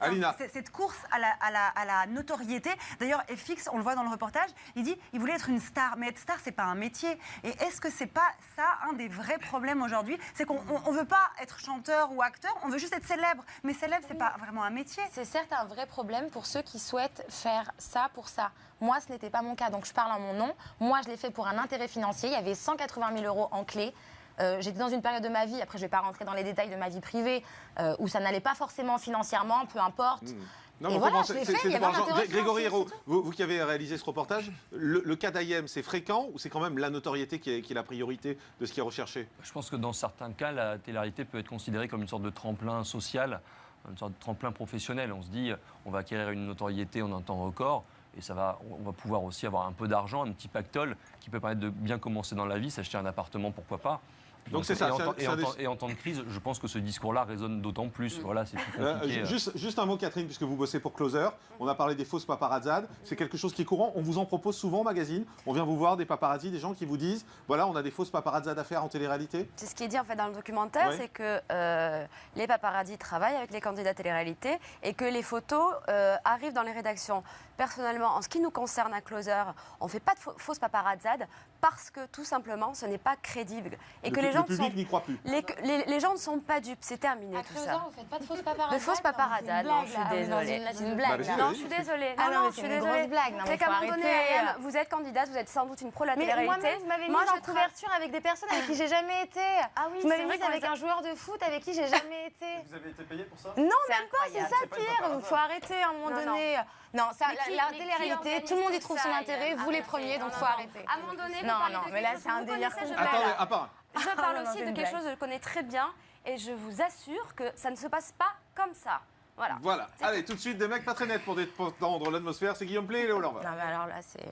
Alina. Cette course à la notoriété. D'ailleurs, FX, on le voit dans le reportage, il dit il voulait être une star. Mais être star, c'est pas un métier. Et est-ce que c'est pas ça un des vrais problèmes aujourd'hui? C'est qu'on ne veut pas être chanteur ou acteur, on veut juste être célèbre. Mais célèbre, c'est pas vraiment un métier. C'est certes un vrai problème pour ceux qui souhaitent faire ça pour ça. Moi, ce n'était pas mon cas, donc je parle en mon nom. Moi, je l'ai fait pour un intérêt financier. Il y avait 180 000 € en clé. J'étais dans une période de ma vie, après je ne vais pas rentrer dans les détails de ma vie privée, où ça n'allait pas forcément financièrement, peu importe. Non, Et mais voilà, c'est je l'ai fait, il y avait un intérêt Grégory financier, Hérault, c'est tout. vous qui avez réalisé ce reportage, le cas d'Ayem, c'est fréquent ou c'est quand même la notoriété qui est la priorité de ce qui est recherché? Je pense que dans certains cas, la télé-réalité peut être considérée comme une sorte de tremplin social, une sorte de tremplin professionnel. On se dit, on va acquérir une notoriété en un temps record. Et on va pouvoir aussi avoir un peu d'argent, un petit pactole qui peut permettre de bien commencer dans la vie, s'acheter un appartement, pourquoi pas. Donc c'est ça. Et en temps de crise, je pense que ce discours-là résonne d'autant plus. Voilà, c'est plus compliqué. Juste un mot, Catherine, puisque vous bossez pour Closer. On a parlé des fausses paparazzades. C'est quelque chose qui est courant. On vous en propose souvent au magazine. On vient vous voir des paparazzis, des gens qui vous disent voilà, on a des fausses paparazzades à faire en télé-réalité. C'est ce qui est dit en fait dans le documentaire, Oui. c'est que les paparazzis travaillent avec les candidats télé-réalité et que les photos arrivent dans les rédactions. Personnellement, en ce qui nous concerne à Closer, on ne fait pas de fausses paparazzades parce que tout simplement, ce n'est pas crédible et que les gens le public n'y croit plus. les gens ne sont pas dupes. C'est terminé À tout Closer, ça. vous faites pas de fausses paparazzades? De fausses paparazzades, non, je suis désolée. C'est une blague. Bah, là. Non, je suis désolée. Ah non, mais je c'est suis une désolée. grosse blague. Non, mais C'est qu'à faut un moment donné, arrêter. Ayem, vous êtes candidate, vous êtes sans doute une pro de la Mais télé-réalité. moi-même, vous m'avez mise Moi, en je couverture avec des personnes avec qui j'ai jamais été. Ah oui, vous m'avez c'est vrai mise qu'on avec les a- un joueur de foot avec qui j'ai jamais été. Vous avez été payé pour ça? Non, C'est même pas, c'est incroyable. ça C'est pas une pire. paparazzi. Il faut arrêter à un moment Non, donné. Non, ça, Mais qui- la mais qui télé-réalité, organise tout le monde y tout trouve ça, son Ayem? intérêt, vous les premiers, donc faut arrêter. À un moment donné, vous Non, parlez non, de mais quelque là, chose c'est que un vous délire connaissez, je complet. parle. Attendez, à part. Je parle Non, aussi c'est de une quelque blague. chose que je connais très bien et je vous assure que ça ne se passe pas comme ça. Voilà. Voilà. Allez, tout de suite, des mecs pas très nets pour détendre l'atmosphère. C'est Guillaume Play et Léo Lanvin. Non, mais alors là, c'est.